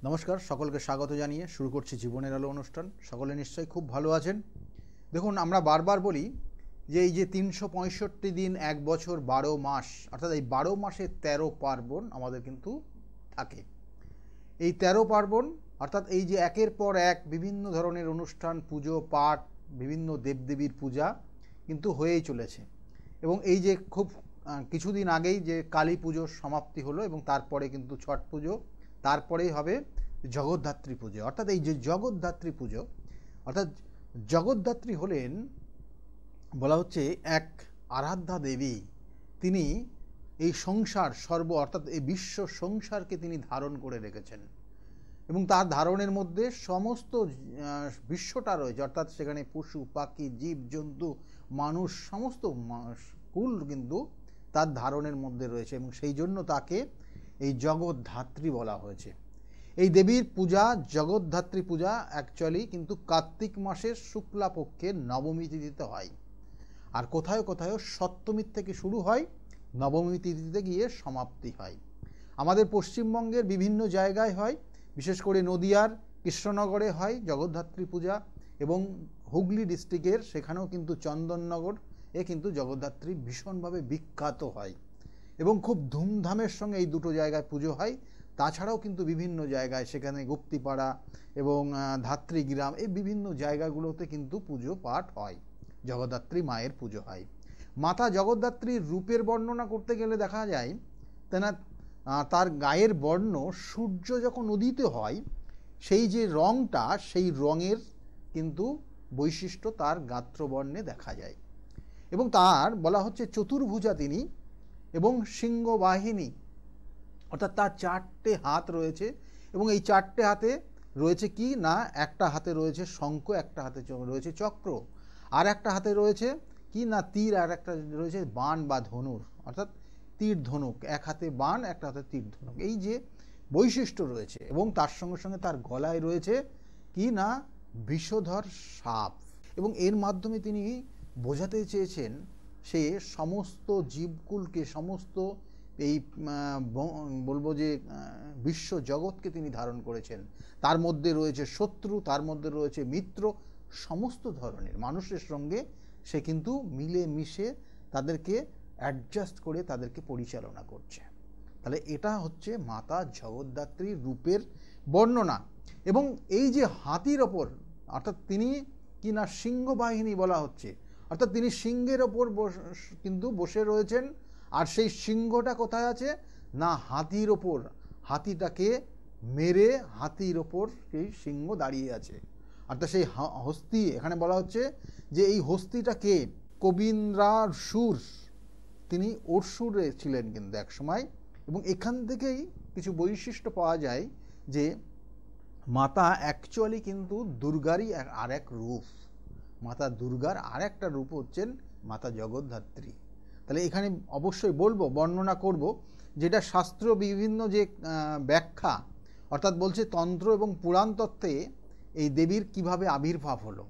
নমস্কার, সকলকে স্বাগত জানিয়ে শুরু করছি জীবনের আলো অনুষ্ঠান। সকলে নিশ্চয়ই খুব ভালো আছেন। দেখুন, আমরা বারবার বলি যে এই যে ৩৬৫ দিন, এক বছর, ১২ মাস, অর্থাৎ এই ১২ মাসে ১৩ পার্বণ আমাদের কিন্তু থাকে। এই ১৩ পার্বণ অর্থাৎ এই যে একের পর এক বিভিন্ন ধরনের অনুষ্ঠান, পুজো পাঠ, বিভিন্ন দেবদেবীর পূজা কিন্তু হয়েই চলেছে। এবং এই যে খুব কিছুদিন আগেই যে কালী পুজোর সমাপ্তি হলো এবং তারপরে কিন্তু ছট পুজো, তারপরেই হবে জগদ্ধাত্রী পুজো। অর্থাৎ এই যে জগদ্ধাত্রী পুজো, অর্থাৎ জগদ্ধাত্রী হলেন বলা হচ্ছে এক আরাধ্যা দেবী। তিনি এই সংসার অর্থাৎ এই বিশ্ব সংসারকে তিনি ধারণ করে রেখেছেন এবং তার ধারণের মধ্যে সমস্ত বিশ্বটা রয়েছে। অর্থাৎ সেখানে পশু পাখি, জীব জন্তু, মানুষ, সমস্ত কুল কিন্তু তার ধারণের মধ্যে রয়েছে এবং সেই জন্য তাকে এই জগদ্ধাত্রী বলা হয়েছে। এই দেবীর পূজা, জগদ্ধাত্রী পূজা অ্যাকচুয়ালি কিন্তু কার্তিক মাসের শুক্লা পক্ষের নবমী তিথিতে হয়, আর কোথায় কোথায় সপ্তমীর থেকে শুরু হয়, নবমী তিথিতে গিয়ে সমাপ্তি হয়। আমাদের পশ্চিমবঙ্গের বিভিন্ন জায়গায় হয়, বিশেষ করে নদিয়ার কৃষ্ণনগরে হয় জগদ্ধাত্রী পূজা, এবং হুগলি ডিস্ট্রিক্টের সেখানেও কিন্তু চন্দননগর কিন্তু জগদ্ধাত্রী ভীষণভাবে বিখ্যাত হয় এবং খুব ধুমধামের সঙ্গে এই দুটো জায়গায় পুজো হয়। তাছাড়াও কিন্তু বিভিন্ন জায়গায়, সেখানে গুপ্তিপাড়া এবং ধাত্রীগ্রাম, এই বিভিন্ন জায়গাগুলোতে কিন্তু পুজো পাঠ হয়, জগদ্ধাত্রী মায়ের পুজো হয়। মাতা জগদ্ধাত্রীর রূপের বর্ণনা করতে গেলে দেখা যায় তার গায়ের বর্ণ সূর্য যখন উদিত হয় সেই যে রঙটা, সেই রঙের কিন্তু বৈশিষ্ট্য তার গাত্রবর্ণে দেখা যায়। এবং তার বলা হচ্ছে চতুর্ভুজা তিনি এবং সিংহবাহিনী, অর্থাৎ তার 4টে হাত রয়েছে এবং এই 4টে হাতে রয়েছে কি না, একটা হাতে রয়েছে শঙ্খ, একটা হাতে রয়েছে চক্র, আর একটা হাতে রয়েছে কি না তীর, আর একটা রয়েছে বাণ বা ধনুর, অর্থাৎ তীর ধনুক, এক হাতে বাণ, একটা হাতে তীর ধনুক, এই যে বৈশিষ্ট্য রয়েছে। এবং তার সঙ্গে সঙ্গে তার গলায় রয়েছে কি না বিষধর সাপ, এবং এর মাধ্যমে তিনি বোঝাতে চেয়েছেন সে সমস্ত জীবকুলকে, সমস্ত এই বলবো যে বিশ্ব জগৎকে তিনি ধারণ করেছেন। তার মধ্যে রয়েছে শত্রু, তার মধ্যে রয়েছে মিত্র, সমস্ত ধরনের মানুষের সঙ্গে সে কিন্তু মিলে মিশে তাদেরকে অ্যাডজাস্ট করে তাদেরকে পরিচালনা করছে। তাহলে এটা হচ্ছে মাতা জগদ্ধাত্রীর রূপের বর্ণনা। এবং এই যে হাতির ওপর, অর্থাৎ তিনি কি না সিংহবাহিনী বলা হচ্ছে, অর্থাৎ তিনি সিংহের ওপর কিন্তু বসে রয়েছেন, আর সেই সিংহটা কোথায় আছে না হাতির ওপর, হাতিটাকে মেরে হাতির ওপর সেই সিংহ দাঁড়িয়ে আছে। অর্থাৎ সেই হস্তি, এখানে বলা হচ্ছে যে এই হস্তিটাকে কবিন্দ্রাসুর, তিনি অসুরে ছিলেন কিন্তু এক সময়। এবং এখান থেকেই কিছু বৈশিষ্ট্য পাওয়া যায় যে মাতা অ্যাকচুয়ালি কিন্তু দুর্গারই আর এক রূপ। মাতা দুর্গার আর একটা রূপ হচ্ছেন মাতা জগদ্ধাত্রী। তাহলে এখানে অবশ্যই বলবো, বর্ণনা করব, যেটা শাস্ত্র বিভিন্ন যে ব্যাখ্যা, অর্থাৎ বলছে তন্ত্র এবং পুরাণ তত্ত্বে এই দেবীর কিভাবে আবির্ভাব হলো।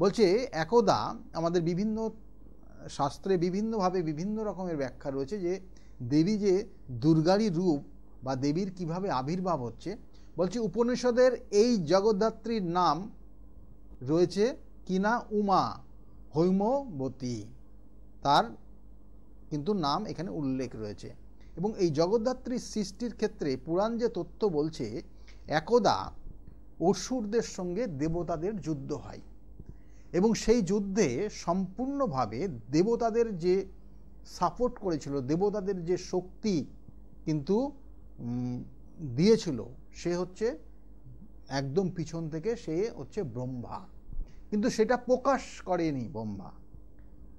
বলছে একদা আমাদের বিভিন্ন শাস্ত্রে বিভিন্নভাবে বিভিন্ন রকমের ব্যাখ্যা রয়েছে যে দেবী যে দুর্গারই রূপ বা দেবীর কিভাবে আবির্ভাব হচ্ছে। বলছে উপনিষদের এই জগদ্ধাত্রীর নাম রয়েছে কিনা উমা হৈমবতী, তার কিন্তু নাম এখানে উল্লেখ রয়েছে। এবং এই জগদ্ধাত্রীর সৃষ্টির ক্ষেত্রে পুরাণ যে তথ্য বলছে, একদা অসুরদের সঙ্গে দেবতাদের যুদ্ধ হয় এবং সেই যুদ্ধে সম্পূর্ণভাবে দেবতাদের যে সাপোর্ট করেছিল, দেবতাদের যে শক্তি কিন্তু দিয়েছিল, সে হচ্ছে একদম পিছন থেকে সে হচ্ছে ব্রহ্মা। কিন্তু সেটা প্রকাশ করেনি ব্রহ্মা,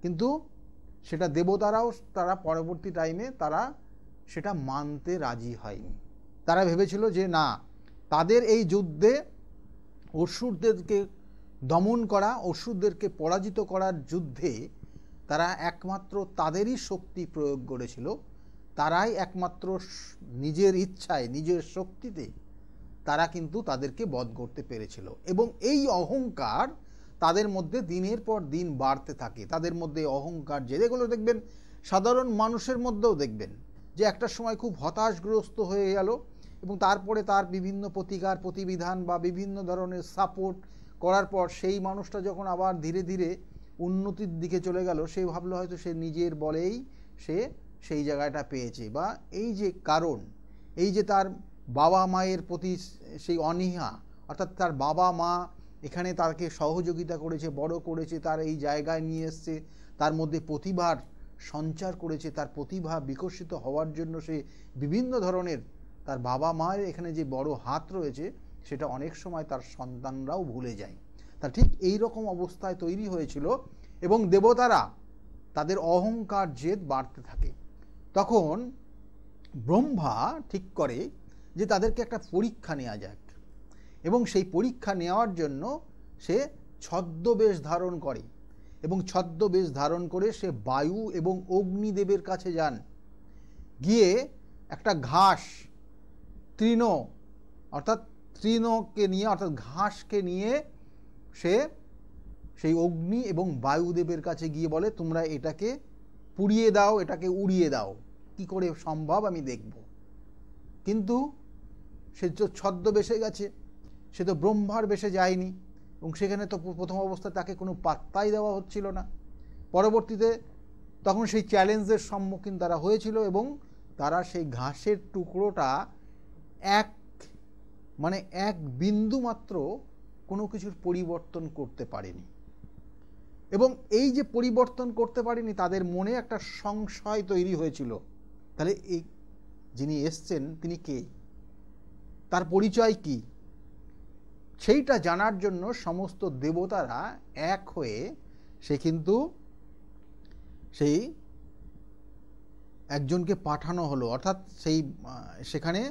কিন্তু সেটা দেবতারাও তারা পরবর্তী টাইমে তারা সেটা মানতে রাজি হয়নি। তারা ভেবেছিল যে না, তাদের এই যুদ্ধে অসুরদেরকে দমন করা, অসুরদেরকে পরাজিত করার যুদ্ধে তারা একমাত্র তাদেরই শক্তি প্রয়োগ করেছিল, তারাই একমাত্র নিজের ইচ্ছায়, নিজের শক্তিতে তারা কিন্তু তাদেরকে বধ করতে পেরেছিল। এবং এই অহংকার তাদের মধ্যে দিনের পর দিন বাড়তে থাকে। তাদের মধ্যে অহংকার, যেগুলো দেখবেন সাধারণ মানুষের মধ্যেও দেখবেন যে একটা সময় খুব হতাশগ্রস্ত হয়ে গেল এবং তারপরে তার বিভিন্ন প্রতিকার প্রতিবিধান বা বিভিন্ন ধরনের সাপোর্ট করার পর সেই মানুষটা যখন আবার ধীরে ধীরে উন্নতির দিকে চলে গেল, সে ভাবলো হয়তো সে নিজের বলেই সে সেই জায়গাটা পেয়েছে, বা এই যে কারণ, এই যে তার বাবা মায়ের প্রতি সেই অনীহা, অর্থাৎ তার বাবা মা এখানে তাকে সহযোগিতা করেছে, বড় করেছে, তার এই জায়গায় নিয়ে এসছে, তার মধ্যে প্রতিভার সঞ্চার করেছে, তার প্রতিভা বিকশিত হওয়ার জন্য সে বিভিন্ন ধরনের, তার বাবা মায়ের এখানে যে বড় হাত রয়েছে সেটা অনেক সময় তার সন্তানরাও ভুলে যায়। তা ঠিক এই রকম অবস্থায় তৈরি হয়েছিল এবং দেবতারা তাদের অহংকার জেদ বাড়তে থাকে। তখন ব্রহ্মা ঠিক করে যে তাদেরকে একটা পরীক্ষা নেওয়া যাক, এবং সেই পরীক্ষা নেওয়ার জন্য সে ছদ্মবেশ ধারণ করে, এবং ছদ্মবেশ ধারণ করে সে বায়ু এবং অগ্নিদেবের কাছে যান। গিয়ে একটা ঘাস তৃণ, অর্থাৎ তৃণকে নিয়ে, অর্থাৎ ঘাসকে নিয়ে সে সেই অগ্নি এবং বায়ুদেবের কাছে গিয়ে বলে, তোমরা এটাকে পুড়িয়ে দাও, এটাকে উড়িয়ে দাও, কি করে সম্ভব আমি দেখব। কিন্তু সে তো ছদ্মবেশে গেছে, সে তো ব্রহ্মার বেশে যায়নি, এবং সেখানে তো প্রথম অবস্থায় তাকে কোনো পাত্তাই দেওয়া হচ্ছিল না। পরবর্তীতে তখন সেই চ্যালেঞ্জের সম্মুখীন তারা হয়েছিল, এবং তারা সেই ঘাসের টুকরোটা এক বিন্দু মাত্র কোনো কিছুর পরিবর্তন করতে পারেনি। এবং এই যে পরিবর্তন করতে পারেনি, তাদের মনে একটা সংশয় তৈরি হয়েছিল, তাহলে এই যিনি এসছেন তিনি কে, তার পরিচয় কি, সেইটা জানার জন্য সমস্ত দেবতারা এক হয়ে সে কিন্তু সেই একজনকে পাঠানো হলো, অর্থাৎ সেখানে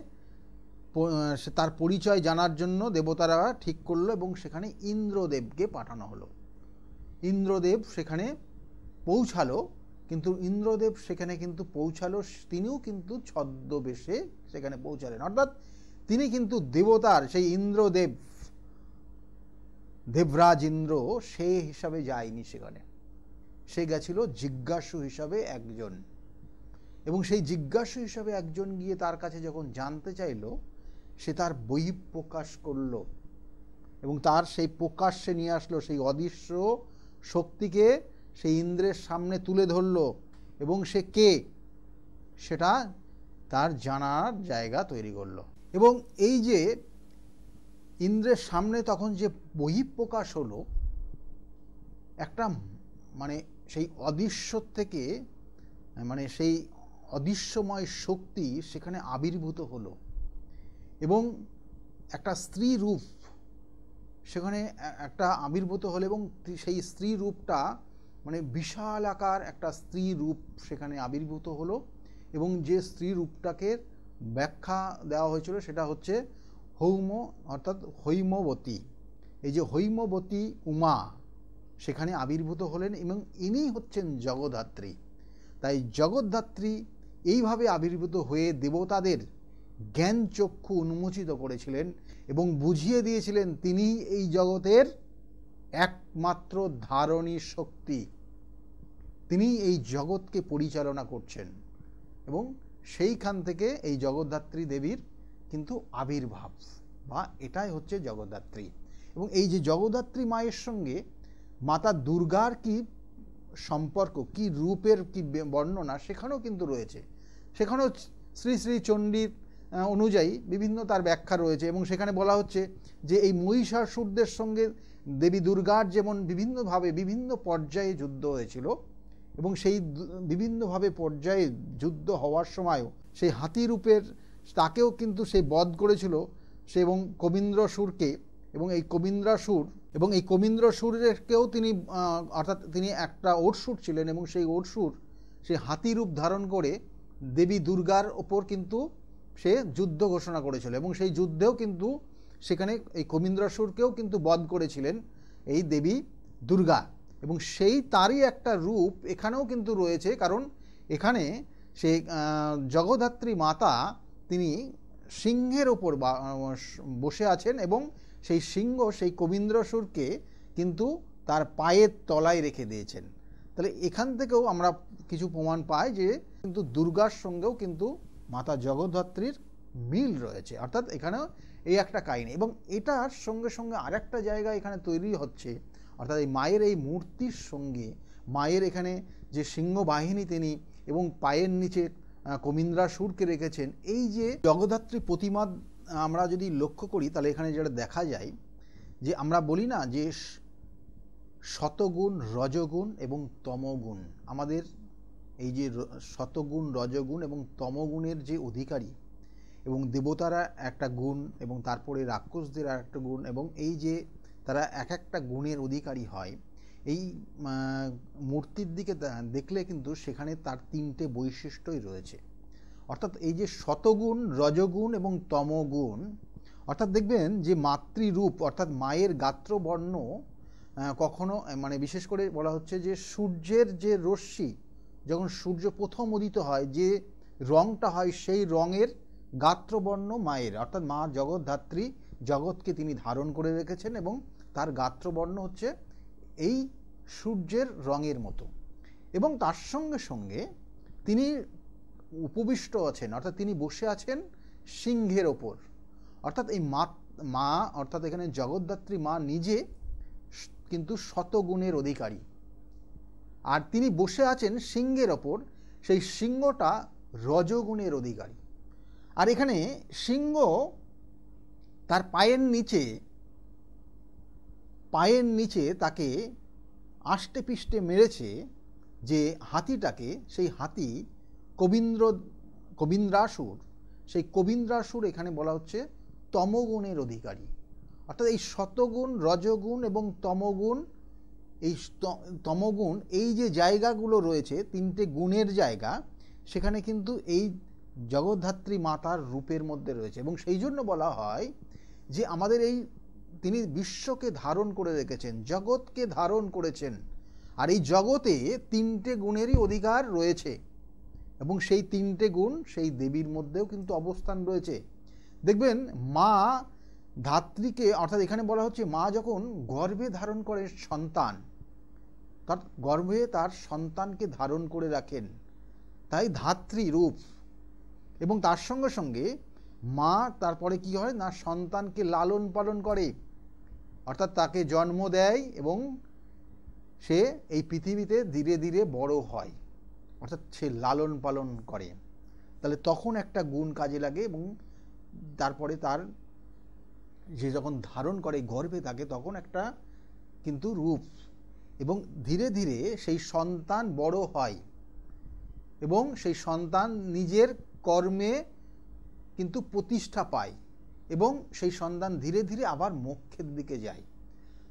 তার পরিচয় জানার জন্য দেবতারা ঠিক করলো, এবং সেখানে ইন্দ্রদেবকে পাঠানো হলো। ইন্দ্রদেব সেখানে পৌঁছালো, কিন্তু ইন্দ্রদেব সেখানে কিন্তু পৌঁছালো, তিনিও কিন্তু ছদ্মবেশে সেখানে পৌঁছালেন, অর্থাৎ তিনি কিন্তু দেবতার সেই ইন্দ্রদেব, দেবরাজ ইন্দ্র সেই হিসাবে যায়নি সেখানে, সে গেছিল জিজ্ঞাসু হিসাবে একজন। এবং সেই জিজ্ঞাসু হিসাবে একজন গিয়ে তার কাছে যখন জানতে চাইল, সে তার বহিঃপ্রকাশ করল, এবং তার সেই প্রকাশ্যে নিয়ে আসলো, সেই অদৃশ্য শক্তিকে সেই ইন্দ্রের সামনে তুলে ধরল, এবং সে কে সেটা তার জানার জায়গা তৈরি করল। এবং এই যে ইন্দ্রের সামনে তখন যে বহিঃপ্রকাশ হলো, একটা সেই অদৃশ্য থেকে সেই অদৃশ্যময় শক্তি সেখানে আবির্ভূত হলো, এবং একটা স্ত্রী রূপ সেখানে একটা আবির্ভূত হলো, এবং সেই স্ত্রী রূপটা বিশাল আকার একটা স্ত্রী রূপ সেখানে আবির্ভূত হলো। এবং যে স্ত্রী রূপটাকে ব্যাখ্যা দেওয়া হয়েছিল সেটা হচ্ছে অর্থাৎ হৈমবতী। এই যে হৈমবতী উমা সেখানে আবির্ভূত হলেন, এবং ইনি হচ্ছেন জগদ্ধাত্রী। তাই জগদ্ধাত্রী এইভাবে আবির্ভূত হয়ে দেবতাদের জ্ঞান চক্ষু উন্মোচিত করেছিলেন, এবং বুঝিয়ে দিয়েছিলেন তিনি এই জগতের একমাত্র ধারণী শক্তি, তিনি এই জগৎকে পরিচালনা করছেন। এবং সেইখান থেকে এই জগদ্ধাত্রী দেবীর কিন্তু আবির্ভাব, বা এটাই হচ্ছে জগদ্ধাত্রী। এবং এই যে জগদ্ধাত্রী মায়ের সঙ্গে মাতা দুর্গার কি সম্পর্ক, কি রূপের কি বর্ণনা সেখানেও কিন্তু রয়েছে, সেখানেও শ্রী শ্রী চণ্ডীর অনুযায়ী বিভিন্ন তার ব্যাখ্যা রয়েছে। এবং সেখানে বলা হচ্ছে যে এই মহিষাসুরদের সঙ্গে দেবী দুর্গার যেমন বিভিন্নভাবে বিভিন্ন পর্যায়ে যুদ্ধ হয়েছিল, এবং সেই বিভিন্নভাবে পর্যায়ে যুদ্ধ হওয়ার সময়ও সেই হাতি রূপের তাকেও কিন্তু সে বধ করেছিল সে, এবং কবীন্দ্রসুরকে, এবং এই কবীন্দ্রসুরকেও তিনি, অর্থাৎ তিনি একটা অসুর ছিলেন, এবং সেই অসুর সে হাতি রূপ ধারণ করে দেবী দুর্গার ওপর কিন্তু সে যুদ্ধ ঘোষণা করেছিল, এবং সেই যুদ্ধেও কিন্তু সেখানে এই কবীন্দ্রসুরকেও কিন্তু বধ করেছিলেন এই দেবী দুর্গা। এবং সেই তারই একটা রূপ এখানেও কিন্তু রয়েছে, কারণ এখানে সেই জগদ্ধাত্রী মাতা তিনি সিংহের ওপর বসে আছেন, এবং সেই সিংহ সেই কবীন্দ্রসুরকে কিন্তু তার পায়ের তলায় রেখে দিয়েছেন। তাহলে এখান থেকেও আমরা কিছু প্রমাণ পাই যে কিন্তু দুর্গার সঙ্গেও কিন্তু মাতা জগদ্ধাত্রীর মিল রয়েছে, অর্থাৎ এখানেও এই একটা কাহিনী। এবং এটার সঙ্গে সঙ্গে আরেকটা জায়গা এখানে তৈরি হচ্ছে, অর্থাৎ এই মায়ের এই মূর্তির সঙ্গে মায়ের এখানে যে সিংহ বাহিনী তিনি এবং পায়ের নিচে কবীন্দ্রাসুরকে রেখেছেন, এই যে জগদ্ধাত্রী প্রতিমা আমরা যদি লক্ষ্য করি তাহলে এখানে যেটা দেখা যায় যে আমরা বলি না যে শতগুণ, রজগুণ এবং তমগুণ, আমাদের এই যে শতগুণ, রজগুণ এবং তমগুণের যে অধিকারী, এবং দেবতারা একটা গুণ এবং তারপরে রাক্ষসদের আর একটা গুণ, এবং এই যে তারা এক একটা গুণের অধিকারী হয়, এই মূর্তির দিকে দেখলে কিন্তু সেখানে তার তিনটে বৈশিষ্ট্যই রয়েছে। অর্থাৎ এই যে শতগুণ, রজগুণ এবং তমগুণ, অর্থাৎ দেখবেন যে মাতৃরূপ অর্থাৎ মায়ের গাত্রবর্ণ কখনো মানে বিশেষ করে বলা হচ্ছে যে সূর্যের যে রশ্মি, যখন সূর্য প্রথম উদিত হয় যে রঙটা হয় সেই রঙের গাত্রবর্ণ মায়ের, অর্থাৎ মা জগদ্ধাত্রী জগৎকে তিনি ধারণ করে রেখেছেন এবং তার গাত্রবর্ণ হচ্ছে এই সূর্যের রঙের মতো। এবং তার সঙ্গে সঙ্গে তিনি উপবিষ্ট আছেন, অর্থাৎ তিনি বসে আছেন সিংহের ওপর, অর্থাৎ এই মা অর্থাৎ এখানে জগদ্ধাত্রী মা নিজে কিন্তু শতগুণের অধিকারী, আর তিনি বসে আছেন সিংহের ওপর, সেই সিংহটা রজগুণের অধিকারী। আর এখানে সিংহ তার পায়ের নিচে তাকে আষ্টে পিষ্টে মেরেছে যে হাতিটাকে, সেই হাতি কবীন্দ্রাসুর, সেই কবীন্দ্রাসুর এখানে বলা হচ্ছে তমগুণের অধিকারী। অর্থাৎ এই শতগুণ, রজগুণ এবং তমগুণ, এই তমগুণ এই যে জায়গাগুলো রয়েছে তিনটে গুণের জায়গা, সেখানে কিন্তু এই জগদ্ধাত্রী মাতার রূপের মধ্যে রয়েছে। এবং সেই জন্য বলা হয় যে আমাদের এই তিনি বিশ্বকে ধারণ করে রেখেছেন, জগৎকে ধারণ করেছেন, আর এই জগতে তিনটে গুণেরই অধিকার রয়েছে এবং সেই তিনটে গুণ সেই দেবীর মধ্যেও কিন্তু অবস্থান রয়েছে। দেখবেন মা ধাত্রীকে, অর্থাৎ এখানে বলা হচ্ছে মা যখন গর্ভে ধারণ করে সন্তান, তার গর্ভে তার সন্তানকে ধারণ করে রাখেন, তাই ধাত্রী রূপ। এবং তার সঙ্গে সঙ্গে মা তারপরে কি হয় না, সন্তানকে লালন পালন করে, অর্থাৎ তাকে জন্ম দেয় এবং সে এই পৃথিবীতে ধীরে ধীরে বড় হয়, অর্থাৎ সে লালন পালন করে। তাহলে তখন একটা গুণ কাজে লাগে এবং তারপরে তার যে যখন ধারণ করে গর্ভে থাকে তখন একটা কিন্তু রূপ, এবং ধীরে ধীরে সেই সন্তান বড় হয় এবং সেই সন্তান নিজের কর্মে কিন্তু প্রতিষ্ঠা পায় এবং সেই সন্তান ধীরে ধীরে আবার মোক্ষের দিকে যায়।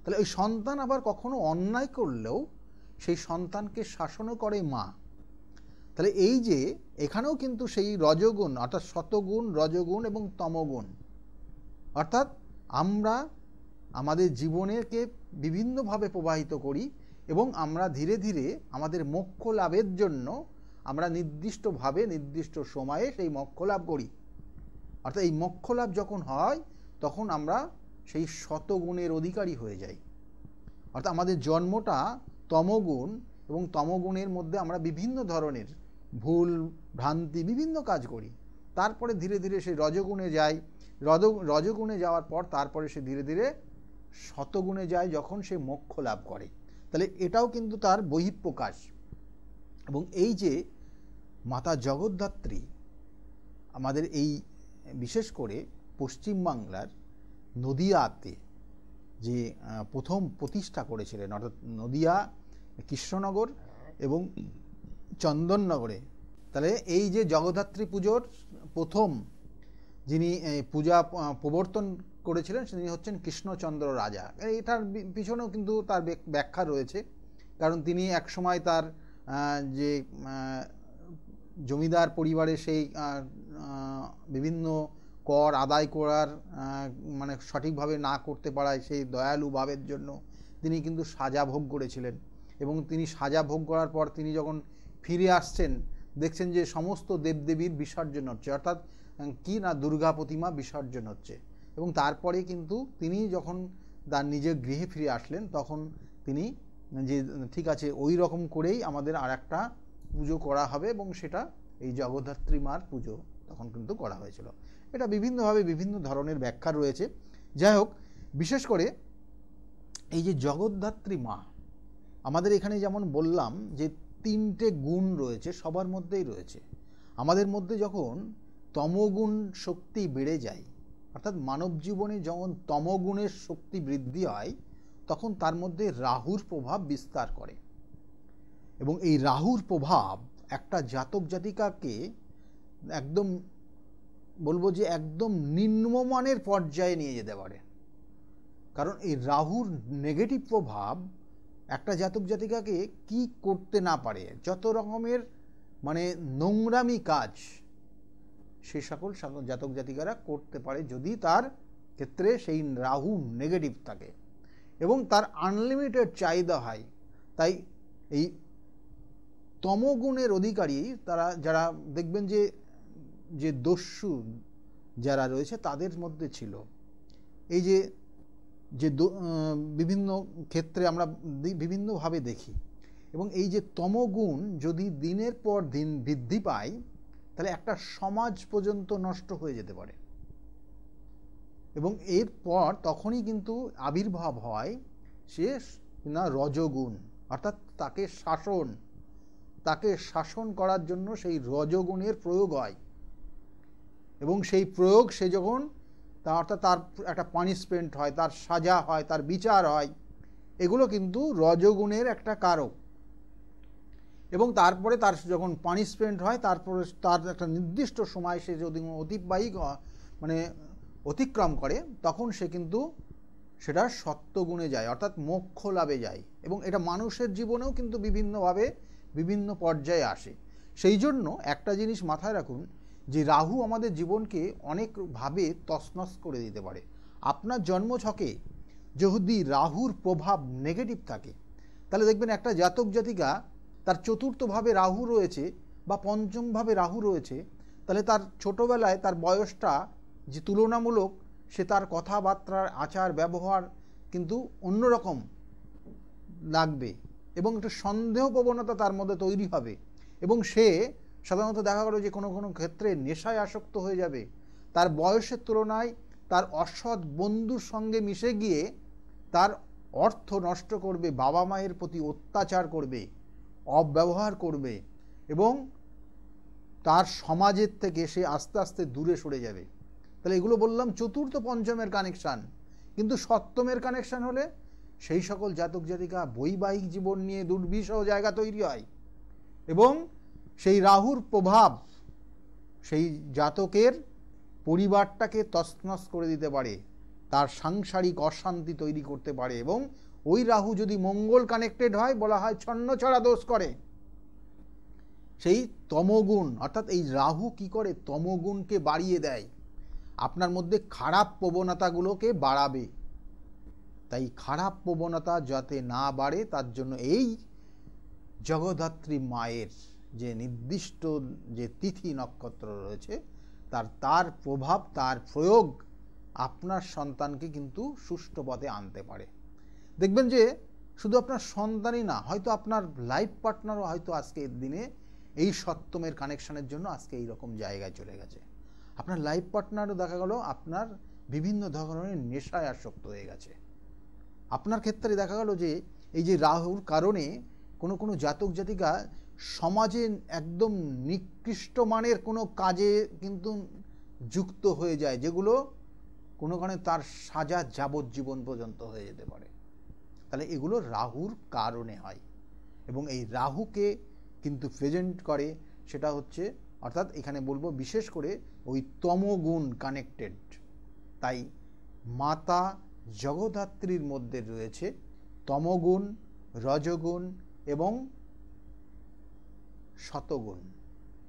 তাহলে ওই সন্তান আবার কখনো অন্যায় করলেও সেই সন্তানকে শাসনও করে মা। তাহলে এই যে এখানেও কিন্তু সেই রজগুণ, অর্থাৎ শতগুণ, রজগুণ এবং তমগুণ, অর্থাৎ আমরা আমাদের জীবনকে বিভিন্নভাবে প্রবাহিত করি এবং আমরা ধীরে ধীরে আমাদের মোক্ষ লাভের জন্য আমরা নির্দিষ্টভাবে নির্দিষ্ট সময়ে সেই মোক্ষ লাভ করি। অর্থাৎ এই মোক্ষ লাভ যখন হয় তখন আমরা সেই শতগুণের অধিকারী হয়ে যাই। অর্থাৎ আমাদের জন্মটা তমগুণ এবং তমগুণের মধ্যে আমরা বিভিন্ন ধরনের ভুল ভ্রান্তি বিভিন্ন কাজ করি, তারপরে ধীরে ধীরে সেই রজগুণে যাই, রজগুণে যাওয়ার পর তারপরে সে ধীরে ধীরে শতগুণে যায় যখন সে মোক্ষ লাভ করে। তাহলে এটাও কিন্তু তার বহিঃপ্রকাশ। এবং এই যে মাতা জগদ্ধাত্রী আমাদের এই বিশেষ করে পশ্চিমবাংলার নদিয়াতে যে প্রথম প্রতিষ্ঠা করেছিলেন, অর্থাৎ নদিয়া, কৃষ্ণনগর এবং চন্দননগরে, তাহলে এই যে জগদ্ধাত্রী পুজোর প্রথম যিনি পূজা প্রবর্তন করেছিলেন তিনি হচ্ছেন কৃষ্ণচন্দ্র রাজা। এটার পিছনেও কিন্তু তার ব্যাখ্যা রয়েছে, কারণ তিনি একসময় তার যে জমিদার পরিবারে সেই বিভিন্ন কর আদায় করার মানে সঠিকভাবে না করতে পারায় সেই দয়ালু ভাবের জন্য তিনি কিন্তু সাজা ভোগ করেছিলেন। এবং তিনি সাজা ভোগ করার পর তিনি যখন ফিরে আসছেন দেখছেন যে সমস্ত দেবদেবীর বিসর্জন হচ্ছে, অর্থাৎ কি না দুর্গা প্রতিমা বিসর্জন হচ্ছে। এবং তারপরে কিন্তু তিনি যখন তার নিজের গৃহে ফিরে আসলেন তখন তিনি যে ঠিক আছে ওই রকম করেই আমাদের আর একটা পুজো করা হবে এবং সেটা এই জগদ্ধাত্রী মার পুজো। তখন কিন্তু করা হয়েছিল। এটা বিভিন্নভাবে বিভিন্ন ধরনের ব্যাখ্যা রয়েছে। যাই হোক, বিশেষ করে এই যে জগদ্ধাত্রী মা, আমাদের এখানে যেমন বললাম যে 3টে গুণ রয়েছে, সবার মধ্যেই রয়েছে। আমাদের মধ্যে যখন তমগুণ শক্তি বেড়ে যায়, অর্থাৎ মানব জীবনে যখন তমগুণের শক্তি বৃদ্ধি হয়, তখন তার মধ্যে রাহুর প্রভাব বিস্তার করে। এবং এই রাহুর প্রভাব একটা জাতক জাতিকাকে একদম বলবো যে একদম নিম্নমানের পর্যায়ে নিয়ে যেতে পারে। কারণ এই রাহুর নেগেটিভ প্রভাব একটা জাতক জাতিকাকে কি করতে না পারে, যত রকমের মানে নোংরামি কাজ সে সকল জাতক জাতিকারা করতে পারে যদি তার ক্ষেত্রে সেই রাহু নেগেটিভ থাকে এবং তার আনলিমিটেড চাহিদা হয়। তাই এই তমগুণের অধিকারী তারা যারা দেখবেন যে যে দস্যু যারা রয়েছে তাদের মধ্যে ছিল এই যে যে বিভিন্ন ক্ষেত্রে আমরা বিভিন্নভাবে দেখি। এবং এই যে তমগুণ যদি দিনের পর দিন বৃদ্ধি পায়, তাহলে একটা সমাজ পর্যন্ত নষ্ট হয়ে যেতে পারে। এবং এরপর তখনই কিন্তু আবির্ভাব হয় সে না রজগুণ, অর্থাৎ তাকে শাসন করার জন্য সেই রজগুণের প্রয়োগ হয়। এবং সেই প্রয়োগ সে যখন অর্থাৎ তার একটা পানিশমেন্ট হয়, তার সাজা হয়, তার বিচার হয়, এগুলো কিন্তু রজগুণের একটা কারক। এবং তারপরে তার যখন পানিশমেন্ট হয়, তারপরে তার একটা নির্দিষ্ট সময় সে যদি অতিক্রম করে, তখন সে কিন্তু সেটা সত্যগুণে যায়, অর্থাৎ মোক্ষ লাভে যায়। এবং এটা মানুষের জীবনেও কিন্তু বিভিন্নভাবে বিভিন্ন পর্যায়ে আসে। সেই জন্য একটা জিনিস মাথায় রাখুন যে রাহু আমাদের জীবনকে অনেকভাবে তছনছ করে দিতে পারে। আপনার জন্মছকে যদি রাহুর প্রভাব নেগেটিভ থাকে, তাহলে দেখবেন একটা জাতক জাতিকা তার চতুর্থভাবে রাহু রয়েছে বা পঞ্চমভাবে রাহু রয়েছে, তাহলে তার ছোটোবেলায় তার বয়সটা যে তুলনামূলক, সে তার কথাবার্তার আচার ব্যবহার কিন্তু অন্যরকম লাগবে এবং একটু সন্দেহ প্রবণতা তার মধ্যে তৈরি হবে। এবং সে সাধারণত দেখা গেল যে কোনো কোনো ক্ষেত্রে নেশায় আসক্ত হয়ে যাবে। তার বয়সের তুলনায় তার অসৎ বন্ধুর সঙ্গে মিশে গিয়ে তার অর্থ নষ্ট করবে, বাবা মায়ের প্রতি অত্যাচার করবে, অব্যবহার করবে এবং তার সমাজের থেকে সে আস্তে আস্তে দূরে সরে যাবে। তাহলে এগুলো বললাম চতুর্থ পঞ্চমের কানেকশান। কিন্তু সপ্তমের কানেকশান হলে সেই সকল জাতক জাতিকা বৈবাহিক জীবন নিয়ে দুর্বিষহ জায়গা তৈরি হয় এবং সেই রাহুর প্রভাব সেই জাতকের পরিবারটাকে তছনছ করে দিতে পারে, তার সাংসারিক অশান্তি তৈরি করতে পারে। এবং ওই রাহু যদি মঙ্গল কানেক্টেড হয়, বলা হয় ছন্নছড়া দোষ করে। সেই তমগুণ অর্থাৎ এই রাহু কি করে, তমগুণকে বাড়িয়ে দেয়, আপনার মধ্যে খারাপ প্রবণতাগুলোকে বাড়াবে। তাই খারাপ প্রবণতা যাতে না বাড়ে তার জন্য এই জগদ্ধাত্রী মায়ের যে নির্দিষ্ট যে তিথি নক্ষত্র রয়েছে, তার প্রভাব, তার প্রয়োগ আপনার সন্তানকে কিন্তু সুষ্ঠু পথে আনতে পারে। দেখবেন যে শুধু আপনার সন্তানই না, হয়তো আপনার লাইফ পার্টনারও হয়তো আজকের দিনে এই সপ্তমের কানেকশানের জন্য আজকে এইরকম জায়গায় চলে গেছে। আপনার লাইফ পার্টনারও দেখা গেল আপনার বিভিন্ন ধরনের নেশায় আসক্ত হয়ে গেছে। আপনার ক্ষেত্রে দেখা গেল যে এই যে রাহুর কারণে কোনো কোনো জাতক জাতিকা সমাজে একদম নিকৃষ্ট মানের কোনো কাজে কিন্তু যুক্ত হয়ে যায়, যেগুলো কোনো কারণে তার সাজা যাবজ্জীবন পর্যন্ত হয়ে যেতে পারে। তাহলে এগুলো রাহুর কারণে হয়। এবং এই রাহুকে কিন্তু প্রেজেন্ট করে সেটা হচ্ছে, অর্থাৎ এখানে বলবো বিশেষ করে ওই তমগুণ কানেক্টেড। তাই মাতা জগদ্ধাত্রীর মধ্যে রয়েছে তমগুণ, রজগুণ এবং শতগুণ।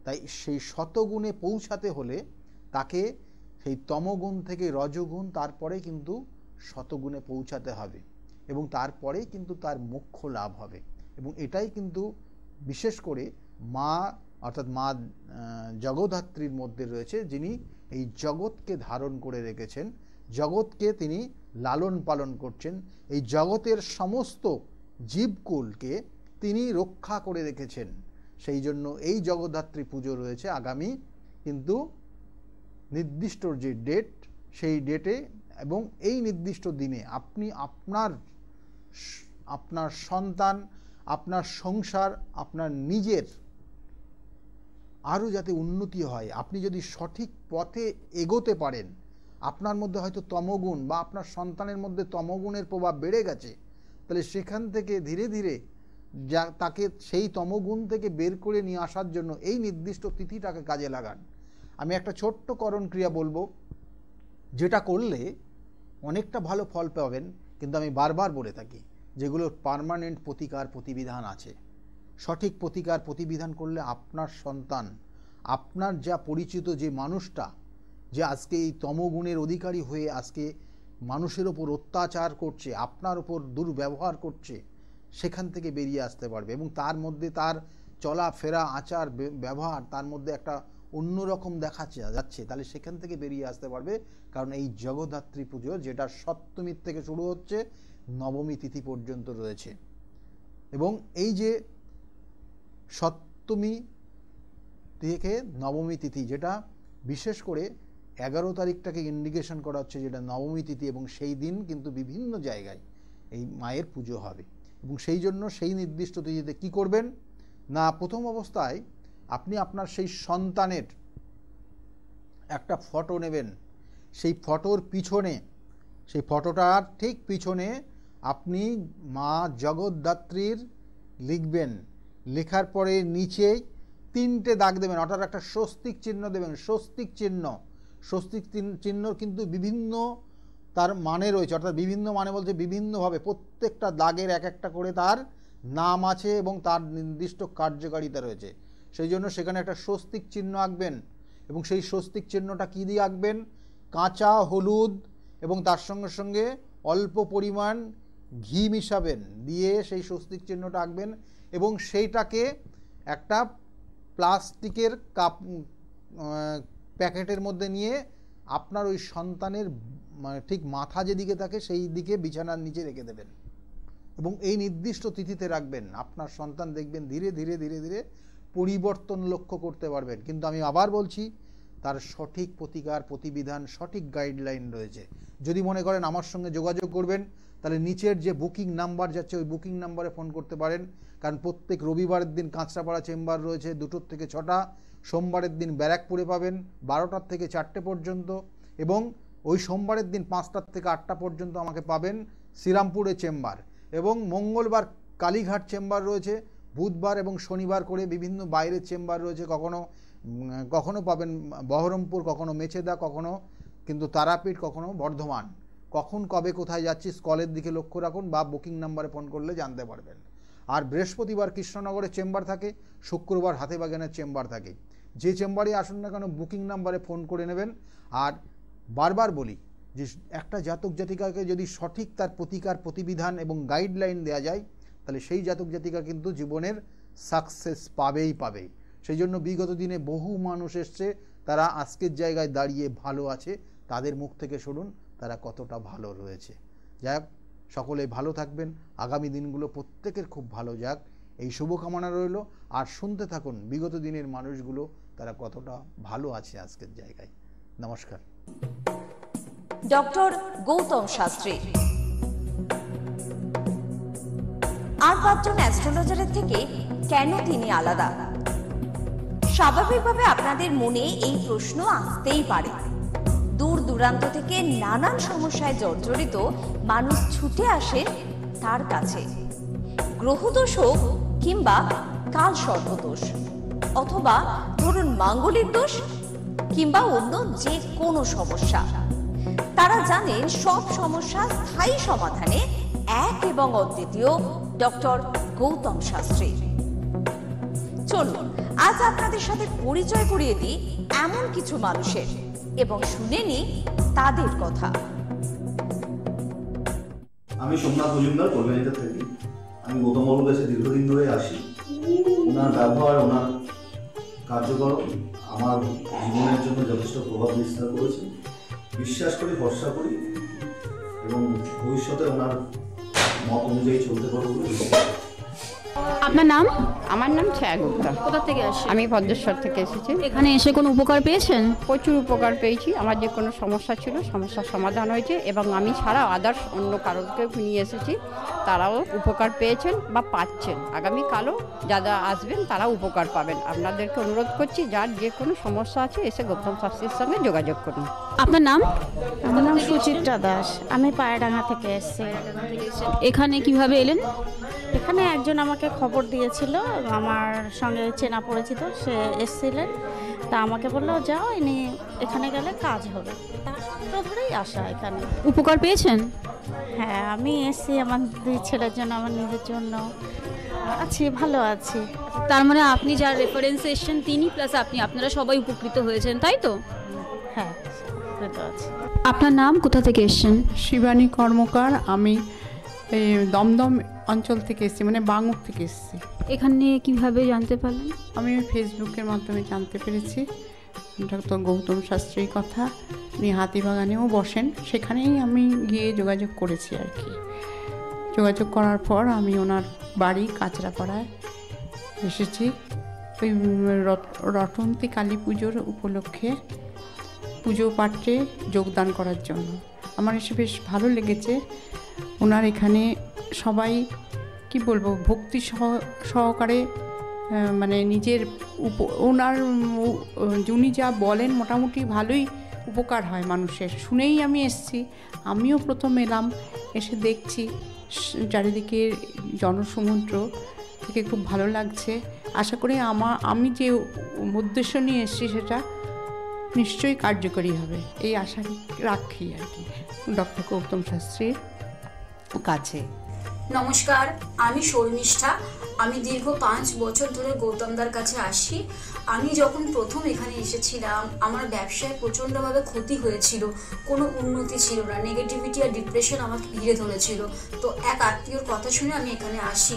তাই সেই শতগুণে পৌঁছাতে হলে তাকে সেই তমগুণ থেকে রজগুণ, তারপরে কিন্তু শতগুণে পৌঁছাতে হবে এবং তারপরেই কিন্তু তার মোক্ষ লাভ হবে। এবং এটাই কিন্তু বিশেষ করে মা অর্থাৎ মা জগদ্ধাত্রীর মধ্যে রয়েছে, যিনি এই জগৎকে ধারণ করে রেখেছেন, জগৎকে তিনি লালন পালন করছেন, এই জগতের সমস্ত জীবকুলকে তিনি রক্ষা করে রেখেছেন। সেই জন্য এই জগদ্ধাত্রী পুজো রয়েছে আগামী কিন্তু নির্দিষ্ট যে ডেট, সেই ডেটে এবং এই নির্দিষ্ট দিনে আপনি আপনার সন্তান, আপনার সংসার, আপনার নিজের আরও যাতে উন্নতি হয়, আপনি যদি সঠিক পথে এগোতে পারেন, আপনার মধ্যে হয়তো তমগুণ বা আপনার সন্তানের মধ্যে তমগুণের প্রভাব বেড়ে গেছে, তাহলে সেখান থেকে ধীরে ধীরে তাকে সেই তমগুণ থেকে বের করে নিয়ে আসার জন্য এই নির্দিষ্ট তিথিটাকে কাজে লাগান। আমি একটা ছোট্ট করণ ক্রিয়া বলবো, যেটা করলে অনেকটা ভালো ফল পাবেন, কিন্তু আমি বারবার বলে থাকি যেগুলোর পার্মানেন্ট প্রতিকার প্রতিবিধান আছে। সঠিক প্রতিকার প্রতিবিধান করলে আপনার সন্তান, আপনার যা পরিচিত যে মানুষটা যে আজকে এই তমগুণের অধিকারী হয়ে আজকে মানুষের ওপর অত্যাচার করছে, আপনার ওপর দুর্ব্যবহার করছে, সেখান থেকে বেরিয়ে আসতে পারবে এবং তার মধ্যে তার চলাফেরা, আচার ব্যবহার, তার মধ্যে একটা অন্যরকম দেখা যাচ্ছে, তাহলে সেখান থেকে বেরিয়ে আসতে পারবে। কারণ এই জগদ্ধাত্রী পুজো, যেটা সপ্তমীর থেকে শুরু হচ্ছে, নবমী তিথি পর্যন্ত রয়েছে, এবং এই যে সপ্তমী থেকে নবমী তিথি, যেটা বিশেষ করে 11 তারিখটাকে ইন্ডিকেশন করা হচ্ছে, যেটা নবমী তিথি, এবং সেই দিন কিন্তু বিভিন্ন জায়গায় এই মায়ের পুজো হবে। এবং সেই জন্য সেই নির্দিষ্ট তিথিতে কী করবেন না, প্রথম অবস্থায় আপনি আপনার সেই সন্তানের একটা ফটো নেবেন, সেই ফটোর পিছনে, সেই ফটোটার ঠিক পিছনে আপনি মা জগদ্ধাত্রীর লিখবেন, লেখার পরে নিচে 3টে দাগ দেবেন, অর্থাৎ একটা স্বস্তিক চিহ্ন দেবেন। স্বস্তিক চিহ্ন কিন্তু বিভিন্ন তার মানে রয়েছে, অর্থাৎ বিভিন্ন মানে বলতে বিভিন্নভাবে প্রত্যেকটা দাগের এক একটা করে তার নাম আছে এবং তার নির্দিষ্ট কার্যকারিতা রয়েছে। সেই জন্য সেখানে একটা স্বস্তিক চিহ্ন আঁকবেন, এবং সেই স্বস্তিক চিহ্নটা কী দিয়ে আঁকবেন, কাঁচা হলুদ এবং তার সঙ্গে সঙ্গে অল্প পরিমাণ ঘি মিশাবেন, দিয়ে সেই স্বস্তিক চিহ্নটা আঁকবেন এবং সেইটাকে একটা প্লাস্টিকের কাপ প্যাকেটের মধ্যে নিয়ে আপনার ওই সন্তানের ঠিক মাথা যেদিকে থাকে সেই দিকে বিছানার নিচে রেখে দেবেন এবং এই নির্দিষ্ট তিথিতে রাখবেন। আপনার সন্তান দেখবেন ধীরে ধীরে ধীরে ধীরে পরিবর্তন লক্ষ্য করতে পারবেন। কিন্তু আমি আবার বলছি, তার সঠিক প্রতিকার প্রতিবিধান, সঠিক গাইডলাইন রয়েছে। যদি মনে করেন আমার সঙ্গে যোগাযোগ করবেন, তাহলে নিচের যে বুকিং নাম্বার যাচ্ছে ওই বুকিং নাম্বারে ফোন করতে পারেন। কারণ প্রত্যেক রবিবারের দিন কাঁচরাপাড়া চেম্বার রয়েছে 2টো থেকে 6টা, সোমবারের দিন ব্যারাকপুরে পাবেন 12টার থেকে 4টে পর্যন্ত, এবং ওই সোমবারের দিন 5টার থেকে 8টা পর্যন্ত আমাকে পাবেন শ্রীরামপুরে চেম্বার, এবং মঙ্গলবার কালীঘাট চেম্বার রয়েছে, বুধবার এবং শনিবার করে বিভিন্ন বাইরের চেম্বার রয়েছে। কখনো পাবেন বহরমপুর, কখনো মেচেদা, কখনো কিন্তু তারাপীঠ, কখনো বর্ধমান। কখন কবে কোথায় যাচ্ছি স্কলের দিকে লক্ষ্য রাখুন বা বুকিং নাম্বারে ফোন করলে জানতে পারবেন। আর বৃহস্পতিবার কৃষ্ণনগরে চেম্বার থাকে, শুক্রবার হাতিবাগানের চেম্বার থাকে। যে চেম্বারে আসুন না কেন বুকিং নাম্বারে ফোন করে নেবেন। আর বারবার বলি যে একটা জাতক জাতিকাকে যদি সঠিক তার প্রতিকার প্রতিবিধান এবং গাইডলাইন দেওয়া যায়, তাহলে সেই জাতক জাতিকা কিন্তু জীবনের সাকসেস পাবেই। সেই জন্য বিগত দিনে বহু মানুষ এসছে, তারা আজকের জায়গায় দাঁড়িয়ে ভালো আছে, তাদের মুখ থেকে শুনুন তারা কতটা ভালো রয়েছে। যাই হোক, সকলে ভালো থাকবেন, আগামী দিনগুলো প্রত্যেকের খুব ভালো যাক, এই শুভকামনা রইল। আর শুনতে থাকুন বিগত দিনের মানুষগুলো তারা কতটা ভালো আছে আজকের জায়গায়। নমস্কার। ডক্টর গৌতম শাস্ত্রী আর 5জন অ্যাস্ট্রোলজারের থেকে কেন তিনি আলাদা? স্বাভাবিকভাবে আপনাদের মনে এই প্রশ্ন আসতেই পারে। দূর দূরান্ত থেকে নানান সমস্যায় জর্জরিত মানুষ ছুটে আসে তার কাছে। গ্রহদোষ হোক কিংবা কাল সর্পদোষ, অথবা ধরুন মাঙ্গলিক দোষ কিংবা অন্য যে কোনো সমস্যা, তারা জানেন সব সমস্যা স্থায়ী সমাধানে এক এবং অদ্বিতীয় ডক্টর গৌতম শাস্ত্রী। চলুন আজ আপনাদের সাথে পরিচয় করিয়ে দিই এমন কিছু মানুষের এবং শুনে নিই তাদের কথা। আমি সোমনাথ মজুমদার, কল্যাণীতে থাকি। আমি গৌতম বাবুর কাছে দীর্ঘদিন ধরে আসি। ওনার ব্যবহার, ওনার কার্যকরণ আমার জীবনের জন্য যথেষ্ট প্রভাব বিস্তার করেছে। বিশ্বাস করি, ভরসা করি এবং ভবিষ্যতে ওনার মত অনুযায়ী চলতে পারবো বলে বিশ্বাস করি। আপনার নাম? আমার নাম ছায়া গুপ্তা। কোথা থেকে আসেন? আমি ভদ্রেশ্বর থেকে এসেছি। এখানে এসে কোনো উপকার পেয়েছেন? প্রচুর উপকার পেয়েছি। আমার যে কোনো সমস্যা ছিল সমস্যার সমাধান হয়েছে, এবং আমি ছাড়া আদার্স অন্য কারোকে নিয়ে এসেছি, তারাও উপকার পেয়েছেন বা পাচ্ছেন। আগামীকালও যারা আসবেন তারাও উপকার পাবেন। আপনাদেরকে অনুরোধ করছি, যার যে কোনো সমস্যা আছে এসে গৌতম শাস্ত্রীর সঙ্গে যোগাযোগ করুন। আপনার নাম? আমার নাম সুচিত্রা দাস, আমি পায়রাডাঙ্গা থেকে এসেছি। এখানে কিভাবে এলেন? এখানে একজন আমাকে খবর দিয়েছিল, আমার সঙ্গে চেনা পরিচিত, সে এসেছিলেন, তা আমাকে বললো যাও, ইনি এখানে গেলে কাজ হবে। তার সূত্র ধরেই আসা এখানে। উপকার পেয়েছেন? হ্যাঁ, আমি এসেছি আমার দুই ছেলের জন্য, আমার নিজের জন্য। আছি, ভালো আছি। তার মানে আপনি যার রেফারেন্সে এসেছেন তিনি প্লাস আপনি, আপনারা সবাই উপকৃত হয়েছেন, তাই তো? হ্যাঁ, ভালো আছি। আপনার নাম, কোথা থেকে এসেছেন? শিবানী কর্মকার। আমি এই দমদম অঞ্চল থেকে এসেছি, মানে বাঙুর থেকে এসেছি। এখানে কিভাবে জানতে পারলেন? আমি ফেসবুকের মাধ্যমে জানতে পেরেছি ডক্টর গৌতম শাস্ত্রীর কথা। উনি হাতিবাগানেও বসেন, সেখানেই আমি গিয়ে যোগাযোগ করেছি আর কি। যোগাযোগ করার পর আমি ওনার বাড়ি কাঁচরাপাড়ায় এসেছি ওই রটন্তী কালী পুজোর উপলক্ষে পুজো পাঠে যোগদান করার জন্য। আমার এসে বেশ ভালো লেগেছে। ওনার এখানে সবাই কি বলবো, ভক্তি সহকারে মানে নিজের ওনার উনি যা বলেন মোটামুটি ভালোই উপকার হয় মানুষের। শুনেই আমি এসেছি, আমিও প্রথম এলাম, এসে দেখছি চারিদিকে জনসমুদ্র থেকে খুব ভালো লাগছে। আশা করি আমি যে উদ্দেশ্য নিয়ে এসেছি সেটা নিশ্চয়ই কার্যকরী হবে, এই আশা রাখি আর কি ডক্টর গৌতম শাস্ত্রীর কাছে। নমস্কার, আমি শর্মিষ্ঠা। আমি দীর্ঘ 5 বছর ধরে গৌতমদার কাছে আসি। আমি যখন প্রথম এখানে এসেছিলাম আমার ব্যবসায় প্রচণ্ডভাবে ক্ষতি হয়েছিল, কোনো উন্নতি ছিল না, নেগেটিভিটি আর ডিপ্রেশন আমাকে ঘিরে ধরেছিল। তো এক আত্মীয়র কথা শুনে আমি এখানে আসি।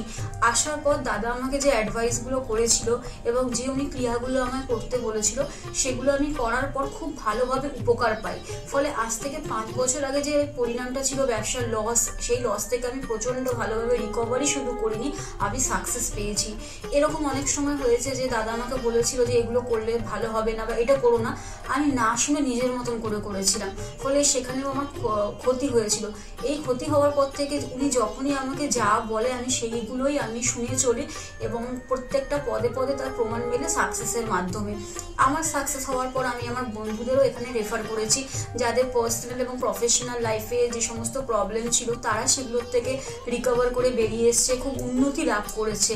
আসার পর দাদা আমাকে যে অ্যাডভাইসগুলো করেছিল এবং যে উনি ক্রিয়াগুলো আমায় করতে বলেছিল সেগুলো আমি করার পর খুব ভালোভাবে উপকার পাই। ফলে আজ থেকে 5 বছর আগে যে পরিণামটা ছিল ব্যবসার লস, সেই লস থেকে আমি প্রচণ্ড ভালোভাবে রিকভারি শুধু করিনি, আমি সাকসেস পেয়েছি। এরকম অনেক সময় হয়েছে যে দাদা আমাকে বলেছিল যে এগুলো করলে ভালো হবে না বা এটা করো না, আমি না শুনে নিজের মতন করে করেছিলাম, ফলে সেখানেও আমার ক্ষতি হয়েছিল। এই ক্ষতি হওয়ার পর থেকে উনি যখনই আমাকে যা বলে আমি সেইগুলোই আমি শুনে চলি এবং প্রত্যেকটা পদে পদে তার প্রমাণ মেলে সাকসেসের মাধ্যমে। আমার সাকসেস হওয়ার পর আমি আমার বন্ধুদেরও এখানে রেফার করেছি, যাদের পার্সোনাল এবং প্রফেশনাল লাইফে যে সমস্ত প্রবলেম ছিল তারা সেগুলোর থেকে রিকভার করে বেরিয়ে এসছে, খুব উন্নতি লাভ করেছে।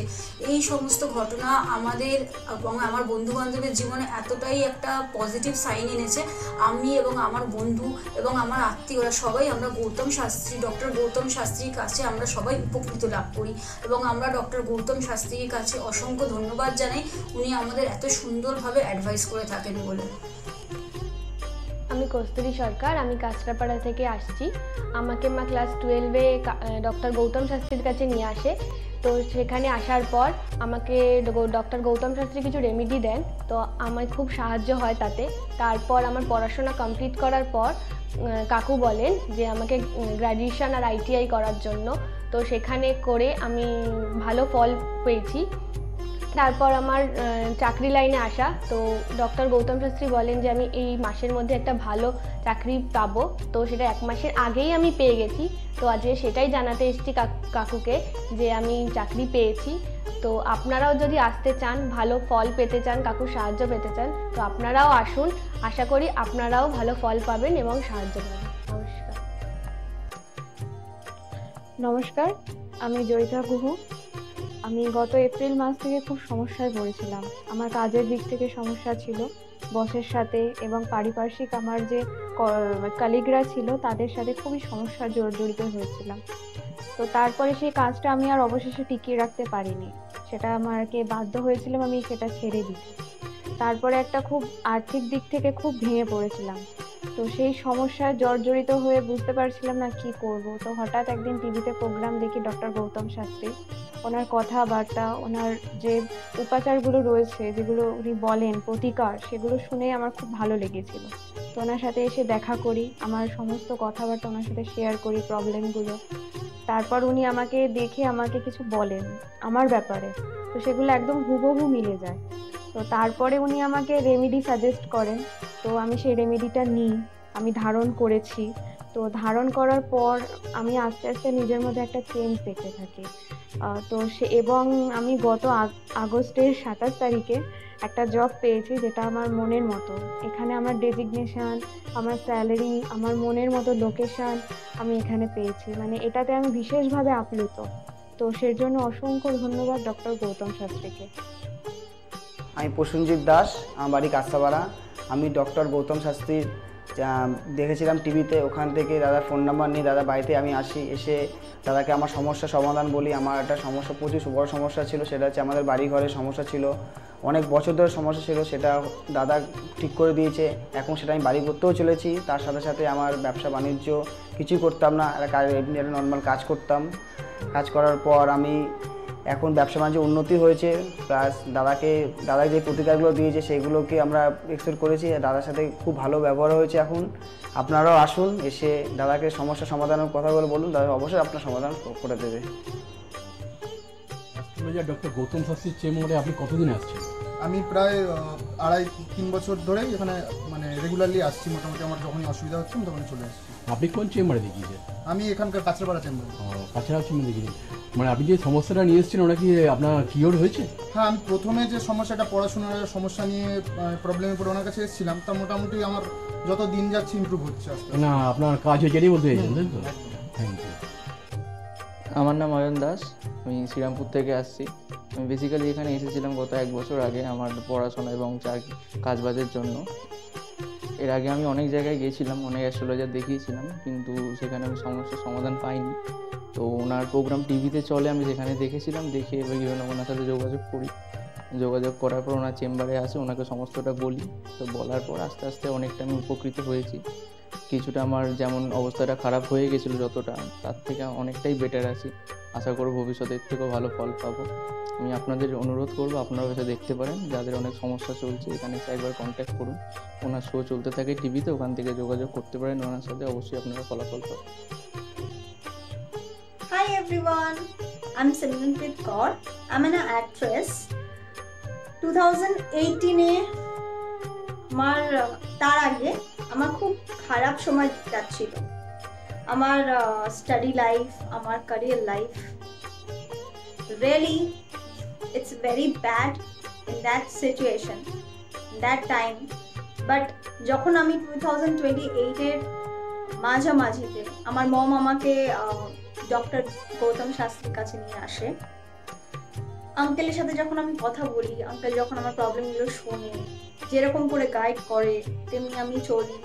এই সমস্ত ঘটনা আমাদের এবং আমার বন্ধু বান্ধবের জীবনে এতটাই একটা পজিটিভ সাইন এনেছে, আমি এবং আমার বন্ধু এবং আমার আত্মীয়রা সবাই আমরা ডক্টর গৌতম শাস্ত্রীর কাছে আমরা সবাই উপকৃত লাভ করি এবং আমরা ডক্টর গৌতম শাস্ত্রীর কাছে অসংখ্য ধন্যবাদ জানাই, উনি আমাদের এত সুন্দরভাবে অ্যাডভাইস করে থাকেন বলে। আমি কস্তুরী সরকার, আমি কাঁচরাপাড়া থেকে আসছি। আমাকে মা ক্লাস 12-এ ডক্টর গৌতম শাস্ত্রীর কাছে নিয়ে আসে। তো সেখানে আসার পর আমাকে ডক্টর গৌতম শাস্ত্রী কিছু রেমেডি দেন, তো আমার খুব সাহায্য হয় তাতে। তারপর আমার পড়াশোনা কমপ্লিট করার পর কাকু বলেন যে আমাকে গ্র্যাজুয়েশন আর ITI করার জন্য। তো সেখানে করে আমি ভালো ফল পেয়েছি। তারপর আমার চাকরি লাইনে আসা, তো ডক্টর গৌতম শাস্ত্রী বলেন যে আমি এই মাসের মধ্যে একটা ভালো চাকরি পাবো, তো সেটা 1 মাসের আগেই আমি পেয়ে গেছি। তো আজকে সেটাই জানাতে এসেছি কাকুকে যে আমি চাকরি পেয়েছি। তো আপনারাও যদি আসতে চান, ভালো ফল পেতে চান, কাকুর সাহায্য পেতে চান, তো আপনারাও আসুন। আশা করি আপনারাও ভালো ফল পাবেন এবং সাহায্য পাবেন। নমস্কার। নমস্কার, আমি জয়িতা গুহু। আমি গত এপ্রিল মাস থেকে খুব সমস্যায় পড়েছিলাম। আমার কাজের দিক থেকে সমস্যা ছিল, বসের সাথে এবং পারিপার্শ্বিক আমার যে কলিগরা ছিল তাদের সাথে খুবই সমস্যা জড়িত হয়েছিলাম। তো তারপরে সেই কাজটা আমি আর অবশেষে টিকিয়ে রাখতে পারিনি, সেটা আমাকে বাধ্য হয়েছিলাম আমি সেটা ছেড়ে দিতে। তারপরে একটা খুব আর্থিক দিক থেকে খুব ভেঙে পড়েছিলাম। তো সেই সমস্যায় জর্জরিত হয়ে বুঝতে পারছিলাম না কি করব। তো হঠাৎ একদিন টিভিতে প্রোগ্রাম দেখি ডক্টর গৌতম শাস্ত্রী, ওনার কথাবার্তা, ওনার যে উপাচারগুলো রয়েছে যেগুলো উনি বলেন প্রতিকার, সেগুলো শুনে আমার খুব ভালো লেগেছিল। তো ওনার সাথে এসে দেখা করি, আমার সমস্ত কথাবার্তা ওনার সাথে শেয়ার করি, প্রবলেমগুলো। তারপর উনি আমাকে দেখে আমাকে কিছু বলেন আমার ব্যাপারে, তো সেগুলো একদম হুবহু মিলে যায়। তো তারপরে উনি আমাকে রেমেডি সাজেস্ট করেন, তো আমি সেই রেমেডিটা নিই, আমি ধারণ করেছি। তো ধারণ করার পর আমি আস্তে আস্তে নিজের মধ্যে একটা চেঞ্জ দেখতে থাকি। তো এবং আমি গত আগস্টের 27 তারিখে একটা জব পেয়েছি যেটা আমার মনের মতো। এখানে আমার ডেজিগনেশন, আমার স্যালারি, আমার মনের মতো লোকেশন আমি এখানে পেয়েছি, মানে এটাতে আমি বিশেষভাবে আপ্লুত। তো সের জন্য অসংখ্য ধন্যবাদ ডক্টর গৌতম শাস্ত্রীকে। আমি প্রসেনজিৎ দাস, আমার বাড়ি কাস্তাপাড়া। আমি ডক্টর গৌতম শাস্ত্রীর দেখেছিলাম টিভিতে, ওখান থেকে দাদার ফোন নাম্বার নিয়ে দাদা বাড়িতে আমি আসি, এসে দাদাকে আমার সমস্যার সমাধান বলি। আমার একটা সমস্যা, প্রচুর বড় সমস্যা ছিল, সেটা হচ্ছে আমাদের বাড়ি ঘরের সমস্যা ছিল, অনেক বছর ধরে সমস্যা ছিল, সেটা দাদা ঠিক করে দিয়েছে। এখন সেটা আমি বাড়ি করতেও চলেছি। তার সাথে সাথে আমার ব্যবসা বাণিজ্য কিছুই করতাম না, একটা নর্মাল কাজ করতাম। কাজ করার পর আমি এখন ব্যবসা বাণিজ্য উন্নতি হয়েছে, প্লাস দাদা যে প্রতিকারগুলো দিয়েছে সেগুলোকে আমরা এক্সেপ্ট করেছি। দাদার সাথে খুব ভালো ব্যবহার হয়েছে। এখন আপনারাও আসুন, এসে দাদাকে সমস্যা সমাধানের কথাগুলো বলুন, দাদা অবশ্যই আপনার সমাধান করে দেবে। ডক্টর গৌতম শাস্ত্রীর চেম্বারে আপনি কতদিন আসছেন? আমি প্রায় 2.5-3 বছর ধরেই এখানে মানে রেগুলারলি আসছি। মোটামুটি আমার যখনই অসুবিধা হচ্ছে আমি তখনই চলে আসছি। আপনি কোন চেম্বারে দেখিয়েছেন? আমি এখানকার কাছড়াপাড়া চেম্বারে। কাছড়াপাড়া চেম্বারে দেখিয়েছেন, মানে আপনি যে সমস্যাটা নিয়ে এসেছেন ওটা কি আপনার কিওর হয়েছে? হ্যাঁ, আমি প্রথমে যে সমস্যাটা, পড়াশোনার সমস্যা নিয়ে প্রবলেমে পড়ে ওনার কাছে এসেছিলাম, তা মোটামুটি আমার যত দিন যাচ্ছে ইমপ্রুভ হচ্ছে আস্তে। না, আপনার কাজ হয়েছে এটাই বলতে চাইছেন, তাই তো? Thank you. আমার নাম অয়ন দাস, আমি শ্রীরামপুর থেকে আসছি। আমি বেসিক্যালি এখানে এসেছিলাম গত 1 বছর আগে আমার পড়াশোনা এবং কাজবাজের জন্য। এর আগে আমি অনেক জায়গায় গিয়েছিলাম, অনেক অ্যাস্ট্রোলজার দেখিয়েছিলাম, কিন্তু সেখানে আমি সমস্যার সমাধান পাইনি। তো ওনার প্রোগ্রাম টিভিতে চলে, আমি সেখানে দেখেছিলাম, দেখে এবার ওনার সাথে যোগাযোগ করি। যোগাযোগ করার পর ওনার চেম্বারে আসে, ওনাকে সমস্তটা বলি। তো বলার পর আস্তে আস্তে অনেকটা আমি উপকৃত হয়েছি। কিছুটা আমার যেমন অবস্থাটা খারাপ হয়ে গেছিলো যতটা, তার থেকে অনেকটাই বেটার আছি। আশা করব ভবিষ্যতে এর থেকেও ভালো ফল পাবো। আমি আপনাদের অনুরোধ করবো আপনারা এসে দেখতে পারেন, যাদের অনেক সমস্যা চলছে এখানে এসে একবার কন্ট্যাক্ট করুন। ওনার শো চলতে থাকে টিভিতে, ওখান থেকে যোগাযোগ করতে পারেন ওনার সাথে, অবশ্যই আপনারা ফলাফল পাবেন। Hi everyone, I'm Simranpreet Kaur. I'm an actress. 2018-এ তার আগে আমার খুব খারাপ সময় যাচ্ছিল। আমার স্টাডি লাইফ, আমার career life, really it's very bad in that situation, that time. But যখন আমি 2028-এর মাঝামাঝিতে আমার মম আমাকে ডক্টর গৌতম শাস্ত্রীর কাছে নিয়ে আসে। আঙ্কেলের সাথে যখন আমি কথা বলি, আঙ্কেল যখন আমার প্রবলেমগুলো শোনে, যেরকম করে গাইড করে তেমনি আমি চলি।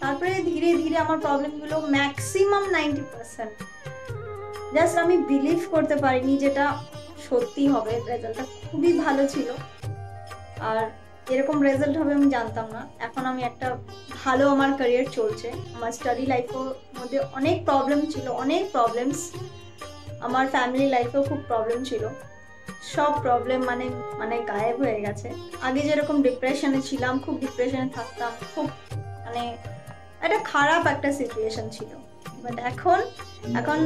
তারপরে ধীরে ধীরে আমার প্রবলেমগুলো ম্যাক্সিমাম 90%, জাস্ট আমি বিলিভ করতে পারিনি যেটা সত্যি হবে। রেজাল্টটা খুবই ভালো ছিল, আর এরকম রেজাল্ট হবে আমি জানতাম না। এখন আমি একটা ভালো আমার ক্যারিয়ার চলছে। আমার স্টাডি লাইফের মধ্যে অনেক প্রবলেম ছিল, অনেক প্রবলেমস। আমার ফ্যামিলি লাইফেও খুব প্রবলেম ছিল, সব প্রবলেম মানে গায়েব হয়ে গেছে। আগে যেরকম ডিপ্রেশনে ছিলাম, খুব ডিপ্রেশনে থাকতাম, খুব মানে একটা খারাপ একটা সিচুয়েশন ছিল। বাট এখন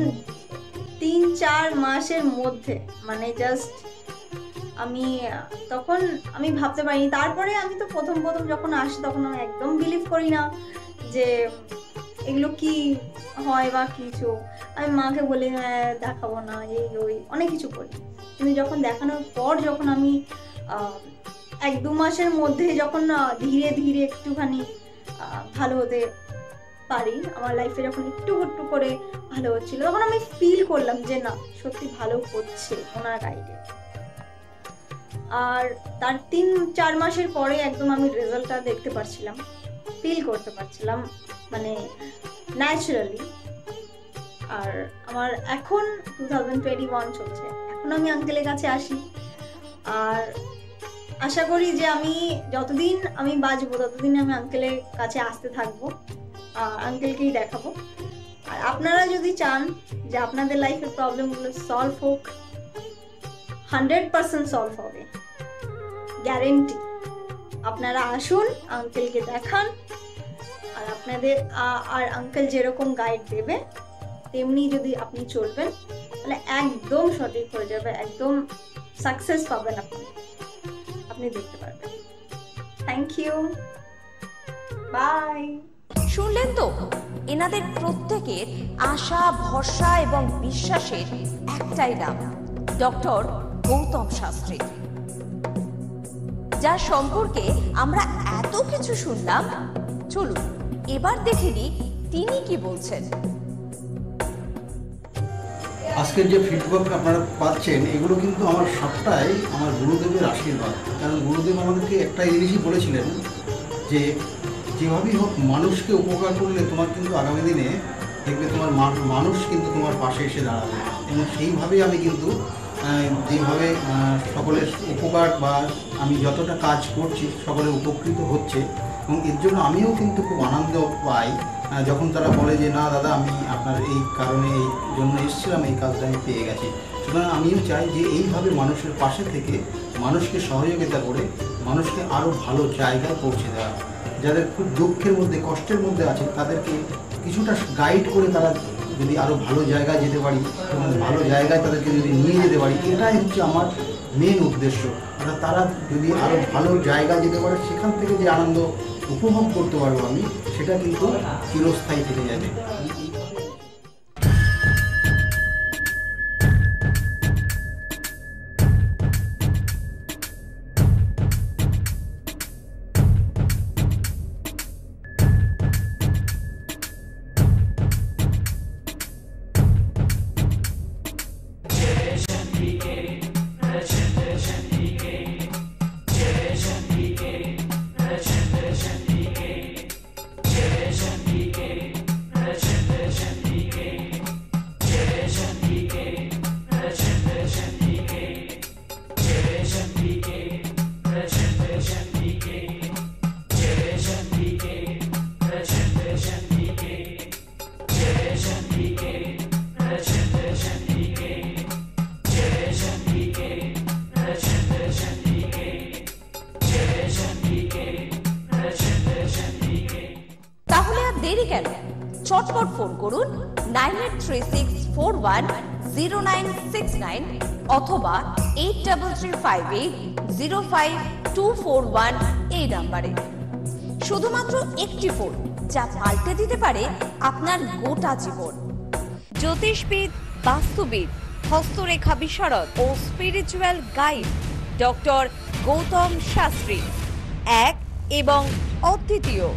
3-4 মাসের মধ্যে মানে জাস্ট তখন আমি ভাবতে পারিনি। তারপরে আমি তো প্রথম যখন আসি তখন আমি একদম বিলিভ করি না যে এগুলো কি হয় বা কিছু। আমি মাকে বলি হ্যাঁ দেখাবো না, এই ওই অনেক কিছু করি। কিন্তু যখন দেখানোর পর যখন আমি 1-2 মাসের মধ্যে যখন ধীরে ধীরে একটুখানি ভালো হতে পারি, আমার লাইফে যখন একটু করে ভালো হচ্ছিল, তখন আমি ফিল করলাম যে না সত্যি ভালো হচ্ছে ওনার গাইডে। আর তার 3-4 মাসের পরে একদম আমি রেজাল্টটা দেখতে পারছিলাম, ফিল করতে পারছিলাম মানে ন্যাচারালি। আর আমার এখন 2021 চলছে, এখন আমি আঙ্কেলের কাছে আসি। আর আশা করি যে আমি যতদিন আমি বাঁচবো ততদিন আমি আঙ্কেলের কাছে আসতে থাকবো, আঙ্কেলকেই দেখাবো। আর আপনারা যদি চান যে আপনাদের লাইফের প্রবলেমগুলো সলভ হোক, 100% সলভ হবে, গ্যারেন্টি। আপনারা আসুন, আঙ্কেলকে দেখান, আর আপনাদের আর আঙ্কেল যেরকম গাইড দেবে তেমনি যদি আপনি চলবেন তাহলে একদম সঠিক হয়ে যাবে, একদম সাকসেস পাবেন আপনি দেখতে পারবেন। Thank you, bye. শুনলেন তো, এনাদের প্রত্যেকের আশা, ভরসা এবং বিশ্বাসের একটাই নাম, ডক্টর গৌতম শাস্ত্রী, যার সম্পর্কে আমরা এত কিছু শুনলাম। চলুন এবার দেখে নিই তিনি কি বলছেন। আজকের যে ফিডব্যাক আপনারা পাচ্ছেন এগুলো কিন্তু আমার সবটাই আমার গুরুদেবের আশীর্বাদ। কারণ গুরুদেব আমাদেরকে একটা জিনিসই বলেছিলেন যে যেভাবেই হোক মানুষকে উপকার করলে তোমার কিন্তু আগামী দিনে দেখবে তোমার মানুষ কিন্তু তোমার পাশে এসে দাঁড়াবে। এবং সেইভাবেই আমি কিন্তু যেভাবে সকলের উপকার বা আমি যতটা কাজ করছি সকলে উপকৃত হচ্ছে, এবং এর জন্য আমিও কিন্তু খুব আনন্দ পাই যখন তারা বলে যে না দাদা আমি আপনার এই কারণে এই জন্য এসেছিলাম, এই কাজটা আমি পেয়ে গেছি। সুতরাং আমিও চাই যে এইভাবে মানুষের পাশে থেকে মানুষকে সহযোগিতা করে মানুষকে আরও ভালো জায়গায় পৌঁছে দেওয়া। যাদের খুব দুঃখের মধ্যে কষ্টের মধ্যে আছে তাদেরকে কিছুটা গাইড করে তারা যদি আরও ভালো জায়গায় যেতে পারি এবং ভালো জায়গায় তাদেরকে যদি নিয়ে যেতে পারি, এটাই হচ্ছে আমার মেন উদ্দেশ্য। অর্থাৎ তারা যদি আরও ভালো জায়গায় যেতে পারে সেখান থেকে যে আনন্দ উপভোগ করতে পারবো আমি, সেটা কিন্তু চিরস্থায়ী থেকে যাবে। চটপট ফোন করুন 9836410969 অথবা 8335805241 এই নাম্বারে। শুধুমাত্র একটি ফোন যা পাল্টে দিতে পারে আপনার গোটা জীবন। জ্যোতিষবিদ, বাস্তুবিদ, হস্তরেখা বিশারদ ও spiritual guide doctor Gautam Shastri, এক এবং অদ্বিতীয়।